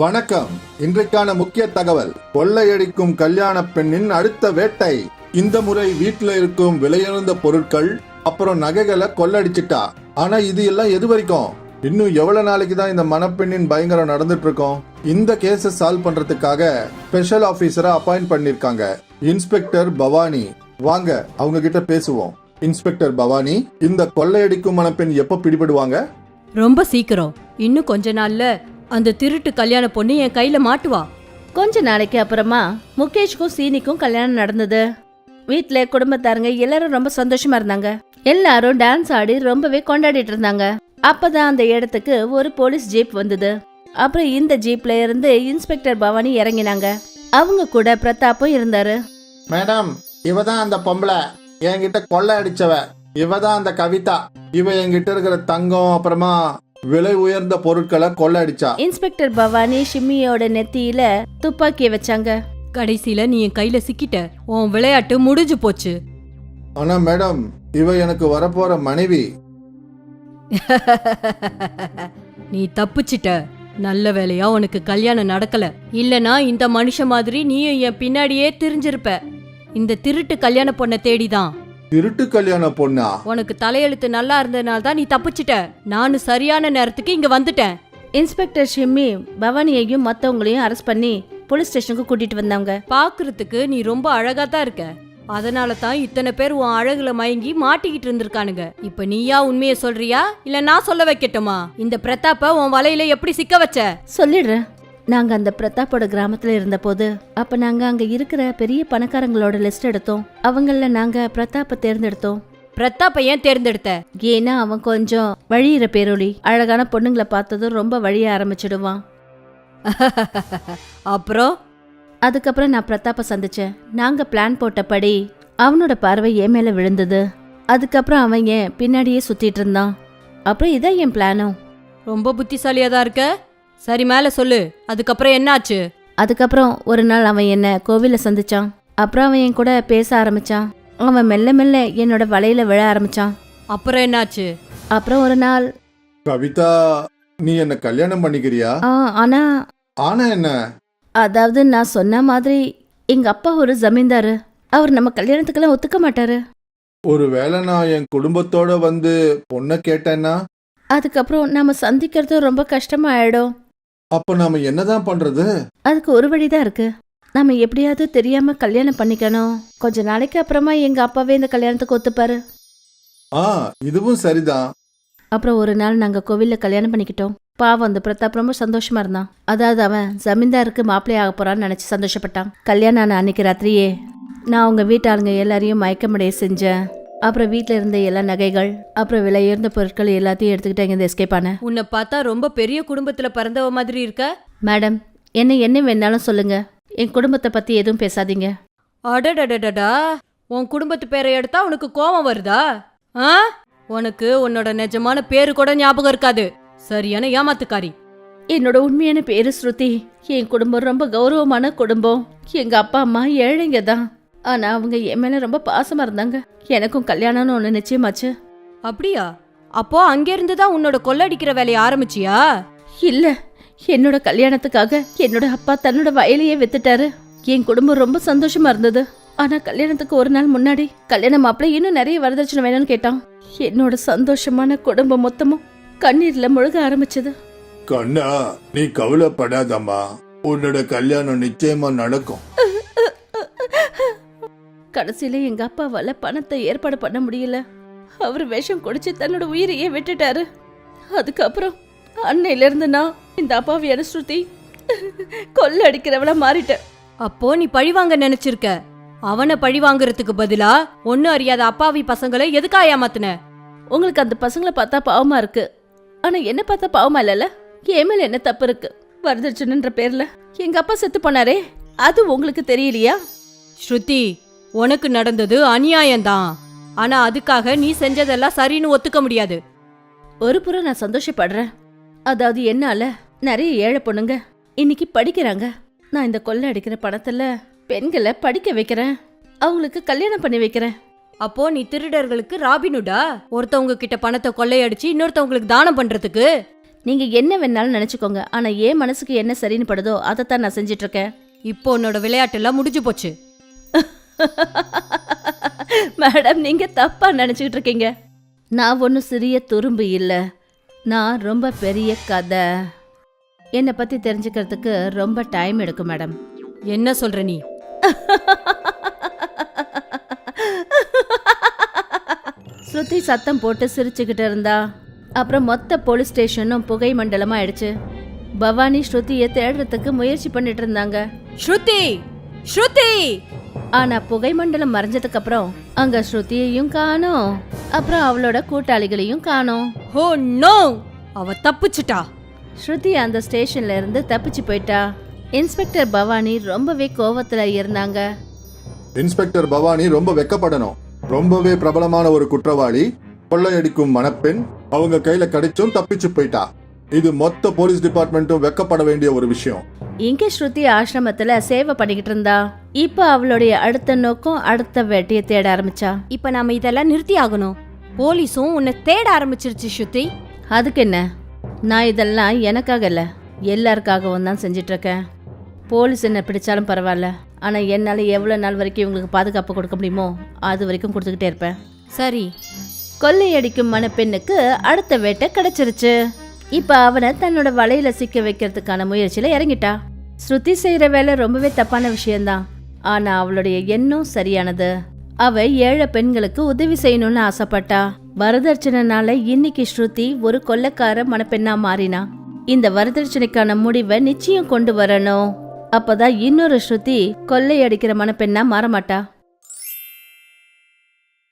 வணக்கம். இன்றைக்கான முக்கிய தகவல்: கொள்ளையடிக்கும் கல்யாண பெண்ணின் அடுத்த வேட்டை. இந்த முறை வீட்டுல இருக்கும் விலையுயர்ந்த பொருட்கள் அப்புறம் நகைகளை கொள்ளடிச்சிட்டா. ஆனா இது எல்லாம் எது வரைக்கும்? இன்னும் எவ்வளவு நாளைக்கு தான் இந்த மணப்பெண்ணின் பயங்கரம் நடந்துட்டு இருக்கோம்? இந்த கேஸை சால்வ் பண்றதுக்காக ஸ்பெஷல் ஆபீசரை அப்பாயிண்ட் பண்ணிருக்காங்க, இன்ஸ்பெக்டர் பவானி. வாங்க அவங்க கிட்ட பேசுவோம். இன்ஸ்பெக்டர் பவானி, இந்த கொள்ளையடிக்கும் மணப்பெண் எப்ப பிடிபடுவாங்க? ரொம்ப சீக்கிரம். இன்னும் கொஞ்ச நாள்ல அந்த திருட்டு கல்யாண பொண்ணு என் கையில மாட்டுவா. கொஞ்ச நாளைக்கு அப்புறமா முகேஷ்க்கும் சீனிக்கும் கல்யாணம் நடந்தது. வீட்டுல குடும்பத்தாருங்க எல்லாரும் ரொம்ப சந்தோஷமா இருந்தாங்க. எல்லாரும் டான்ஸ் ஆடி ரொம்பவே கொண்டாடிட்டு இருந்தாங்க. அப்பதான் அந்த இடத்துக்கு ஒரு போலீஸ் ஜீப் வந்தது. அப்புறம் இந்த ஜீப்ல இருந்து இன்ஸ்பெக்டர் பவானி இறங்கினாங்க. அவங்க கூட பிரதாப்பும் இருந்தாரு. மேடம், இவதான் அந்த பொம்பளை என்கிட்ட கொள்ளை அடிச்சவ. இவதான் அந்த கவிதா. இவ என்கிட்ட இருக்கிற தங்கம் அப்புறமா விலை உயர்ந்த பொருட்களை கொள்ளை அடிச்சா. இன்ஸ்பெக்டர் பவானி ஷிம்மியோட நெத்தியில துப்பாக்கிய வச்சாங்க. கடைசியில நீ என் கையில சிக்கிட்ட. உன் விளையாட்டு முடிஞ்சு போச்சு. ஆனா மேடம், இவ எனக்கு வரப்போற மனைவி. நீ தப்பிச்சிட்ட. நல்ல வேலையா உனக்கு கல்யாணம் நடக்கல. இல்லனா இந்த மனுஷ மாதிரி நீயும் என் பின்னாடியே திரிஞ்சிருப்ப. இந்த திருட்டு கல்யாண பொண்ணை தேடிதான். திருட்டு கல்யாண பொண்ணா? உனக்கு தலையெழுத்து நல்லா இருந்ததுனால தான் நீ தப்பிச்சிட்ட. நானும் சரியான நேரத்துக்கு இங்க வந்துட்டேன். இன்ஸ்பெக்டர் ஷிம்மி பவானியையும் மத்தவங்களையும் அரெஸ்ட் பண்ணி போலீஸ் ஸ்டேஷனுக்கு கூட்டிட்டு வந்தாங்க. பாக்குறதுக்கு நீ ரொம்ப அழகா தான் இருக்க. அதனால தான் இத்தனை பேர் உன் அழகுல மயங்கி மாட்டிக்கிட்டு இருந்திருக்கானுங்க. இப்ப நீயா உண்மையை சொல்றியா இல்ல நான் சொல்ல வைக்கட்டுமா? இந்த பிரதாப்ப உன் வலையில எப்படி சிக்க வச்ச? சொல்லிடுறேன். நாங்க அந்த பிரதாப்போட கிராமத்துல இருந்த போது அப்ப நாங்க அங்க இருக்கிற பெரிய பணக்காரங்களோட லிஸ்ட் எடுத்தோம். அவங்கள நாங்க பிரதாப்ப தேர்ந்தெடுத்தோம். பிரதாப்ப ஏன் தேர்ந்தெடுத்த? ஏன்னா அவன் கொஞ்சம் வழியிற பேரொளி. அழகான பொண்ணுங்களை பார்த்ததும் ரொம்ப வழிய ஆரம்பிச்சிடுவான். அப்புறம் அதுக்கப்புறம் நான் பிரதாப்ப சந்திச்சேன். நாங்க பிளான் போட்டபடி அவனோட பார்வை என் மேல விழுந்தது. அதுக்கப்புறம் அவன் என் பின்னாடியே சுத்திட்டு இருந்தான். அப்புறம் இதான் என் பிளானும். ரொம்ப புத்திசாலியா தான் இருக்க. சரி, மேல சொல்லு. அதுக்கப்புறம் என்னாச்சு? அதுக்கப்புறம் ஒரு நாள் அவன் என்ன கோவில சந்திச்சான். அப்புறம் அவன் என் கூட பேச ஆரம்பிச்சான். அவன் மெல்ல மெல்ல என்னோட வலையில விழ ஆரம்பிச்சான். அப்புறம் என்னாச்சு? அப்புறம் ஒரு நாள், கவிதா, நீ என்ன கல்யாணம் பண்ணிக்கிறியா? ஆனா ஆனா என்ன? அதாவது நான் சொன்ன மாதிரி எங்க அப்பா ஒரு ஜமீன்தாரு. அவர் நம்ம கல்யாணத்துக்கெல்லாம் ஒத்துக்க மாட்டாரு. ஒருவேளை நான் என் குடும்பத்தோட வந்து பொண்ணை கேட்டேன்னா அதுக்கப்புறம் நாம சந்திக்கிறது ரொம்ப கஷ்டமா ஆயிடும். அப்ப நாம என்னதான் பண்றது? அதுக்கு ஒரு வழிதான் இருக்கு. நம்ம எப்படியாவது தெரியாம கல்யாணம் பண்ணிக்கணும். கொஞ்ச நாளைக்கு அப்புறமா எங்க அப்பாவே இந்த கல்யாணத்துக்கு ஒத்துப்பாரு. இதுவும் சரிதான். அப்புறம் ஒரு நாள் நாங்க கோவில்ல கல்யாணம் பண்ணிக்கிட்டோம். பாவம் அந்த பிரதாப் ரொம்ப சந்தோஷமா இருந்தான். அதாவது அவன் ஜமீன்தாருக்கு மாப்பிள்ளை ஆக போறான்னு நினைச்சு சந்தோஷப்பட்டான். கல்யாணம் ஆன அன்னைக்கு ராத்திரியே நான் அவங்க வீட்டாளுங்க எல்லாரையும் மயக்கமடைய செஞ்சேன். அப்புறம் வீட்டுல இருந்த எல்லா நகைகள் அப்புறம் விலையுயர்ந்த பொருட்கள் எல்லாத்தையும் எடுத்துக்கிட்டு இங்க எஸ்கேப் ஆனேன். உன்னை பார்த்தா ரொம்ப பெரிய குடும்பத்துல பிறந்தவ மாதிரி இருக்க. மேடம், என்ன வேணாலும் சொல்லுங்க, என் குடும்பத்தை பத்தி எதுவும் பேசாதீங்க. அடடடடா, உன் குடும்பத்து பேரை எடுத்தா உனக்கு கோபம் வருதா? உனக்கு உன்னோட நிஜமான பேரு கூட ஞாபகம் இருக்காது. சரியான ஏமாத்துக்காரி. என்னோட உண்மையான பேரு ஸ்ருதி. என் குடும்பம் ரொம்ப கௌரவமான குடும்பம். எங்க அப்பா அம்மா ஏழைங்க தான். ஆனா அவங்க என் மேல ரொம்ப பாசமா இருந்தாங்க. எனக்கும் கல்யாணம்னு ஒண்ணு நிச்சயமாச்சு. அப்படியா? அப்போ அங்கிருந்து தான் உன்னோட கொள்ளடிக்கிற வேலையை ஆரம்பிச்சியா? இல்ல, என்னோட கல்யாணத்துக்காக என்னோட அப்பா தன்னோட வயலையே வித்துட்டாரு. என் குடும்பம் ரொம்ப சந்தோஷமா இருந்தது. ஆனா கல்யாணத்துக்கு ஒரு நாள் முன்னாடி கல்யாண மாப்பிள்ளை இன்னும் நிறைய வரதட்சணை வேணும்னு கேட்டான். என்னோட சந்தோஷமான குடும்பம் மொத்தமும் கண்ணீர்ல முழுக ஆரம்பிச்சது. கண்ணா, நீ கவலைப்படாதம்மா. உன்னோட கல்யாணம் நிச்சயமா நடக்கும். கடைசியில எங்க அப்பாவால பணத்தை ஏற்பாடு பண்ண முடியல. அவர் விஷம் குடிச்சு தன்னோட உயிரையே விட்டுட்டாரு. அதுக்கப்புறம் அன்னையில இருந்து நான் இந்த அப்பாவியான ஸ்ருதி கொள்ள அடிக்கிறவளா மாறிட்டேன். அப்போ நீ பழிவாங்க நினைச்சிருக்க. அவனை பழி வாங்குறதுக்கு பதிலா ஒன்னும் அறியாத அப்பாவி பசங்களை எதுக்கா ஏமாத்துன? உங்களுக்கு அந்த பசங்களை பார்த்தா பாவமா இருக்கு. ஆனா என்ன பார்த்தா பாவமா இல்லல? என் மேல என்ன தப்பு இருக்கு? வரதட்சணைன்ற பேர்ல எங்க அப்பா செத்து போனாரே, அது உங்களுக்கு தெரியலையா? ஸ்ருதி, உனக்கு நடந்தது அநியாயம்தான். ஆனா அதுக்காக நீ செஞ்சதெல்லாம் சரின்னு ஒத்துக்க முடியாது. ஒரு புறம் நான் சந்தோஷப்படுறேன். அதாவது என்னால நிறைய ஏழை பொண்ணுங்க இன்னைக்கு படிக்கிறாங்க. நான் இந்த கொள்ளை அடிக்கிற பணத்துல பெண்களை படிக்க வைக்கிறேன், அவங்களுக்கு கல்யாணம் பண்ணி வைக்கிறேன். அப்போ நீ திருடர்களுக்கு ராபினுடா? ஒருத்தவங்க கிட்ட பணத்தை கொள்ளையடிச்சு இன்னொருத்தவங்களுக்கு தானம் பண்றதுக்கு? நீங்க என்ன வேணாலும் நினைச்சுக்கோங்க, ஆனா என் மனசுக்கு என்ன சரின்னு படுதோ அதைத்தான் நான் செஞ்சிட்டு இருக்கேன். இப்போ உன்னோட விளையாட்டெல்லாம் முடிஞ்சு போச்சு. மேடம், நீங்க தப்பா நினைச்சுக்கிட்டு இருக்கீங்க. நான் ஒன்றும் சிறிய துரும்பு இல்லை, நான் ரொம்ப பெரிய கதை. என்னை பத்தி தெரிஞ்சுக்கிறதுக்கு ரொம்ப டைம் எடுக்கும் மேடம். என்ன சொல்ற நீ? ஸ்ருதி சத்தம் போட்டு சிரிச்சுக்கிட்டு இருந்தா. அப்புறம் மொத்த போலீஸ் ஸ்டேஷனும் புகை மண்டலமா ஆயிடுச்சு. பவானி ஸ்ருதியை தேடுறதுக்கு முயற்சி பண்ணிட்டு இருந்தாங்க. ஸ்ருதி, ஸ்ருதி! ஆனா புகை மண்டலம் மறைஞ்சதுக்கு அப்புறம் அங்க ஸ்ருதியையும் காணோம், அப்புறம் அவளோட கூட்டாளிகளையும் காணோம். Oh no! அவ தப்பிச்சிட்டா. ஸ்ருதி அந்த ஸ்டேஷன்ல இருந்து தப்பிச்சு போயிட்டா. இன்ஸ்பெக்டர் பவானி ரொம்பவே கோவத்துல இருந்தாங்க. இன்ஸ்பெக்டர் பவானி ரொம்ப வெக்கப்படணும். ரொம்பவே பிரபலமான ஒரு குற்றவாளி, கொள்ளையடிக்கும் மணப்பெண், அவங்க கையில கிடைச்சும் தப்பிச்சு போயிட்டா. இது மொத்த போலீஸ் டிபார்ட்மெண்ட்டும் வெக்கப்பட வேண்டிய ஒரு விஷயம். இங்க ஸ்ருதி ஆசிரமத்துல சேவை பண்ணிக்கிட்டு இருந்தா. இப்ப அவளுடைய அடுத்த நோக்கம் அடுத்த வேட்டையை தேட ஆரம்பிச்சா. இப்ப நாம இதெல்லாம் நிறுத்தி ஆகணும். போலீஸும் உன்னை தேட ஆரம்பிச்சிருச்சு ஸ்ருதி. அதுக்கு என்ன, நான் இதெல்லாம் எனக்காக இல்ல, எல்லாருக்காகவும் தான் செஞ்சிட்டு இருக்கேன். போலீஸ் என்ன பிடிச்சாலும் பரவாயில்ல, ஆனா என்னால எவ்வளவு நாள் வரைக்கும் இவங்களுக்கு பாதுகாப்பு கொடுக்க முடியுமோ அது வரைக்கும் கொடுத்துக்கிட்டே இருப்பேன். சரி. கொள்ளையடிக்கும் மணப்பெண்ணுக்கு அடுத்த வேட்டை கிடைச்சிருச்சு. இப்ப அவனை தன்னோட வலையில சிக்க வைக்கிறதுக்கான முயற்சியில இறங்கிட்டா. ஸ்ருதி செய்யற வேலை ரொம்பவே தப்பான விஷயம்தான், ஆனா அவளுடைய எண்ணம் சரியானது. அவ ஏழை பெண்களுக்கு உதவி செய்யணும்னு ஆசைப்பட்டா. வரதட்சணைனால இன்னைக்கு ஸ்ருதி ஒரு கொள்ளைக்கார மணப்பெண்ணா மாறினா. இந்த வரதட்சணைக்கான முடிவை நிச்சயம் கொண்டு வரணும். அப்பதான் இன்னொரு ஸ்ருதி கொள்ளையடிக்கிற மணப்பெண்ணா மாற மாட்டா.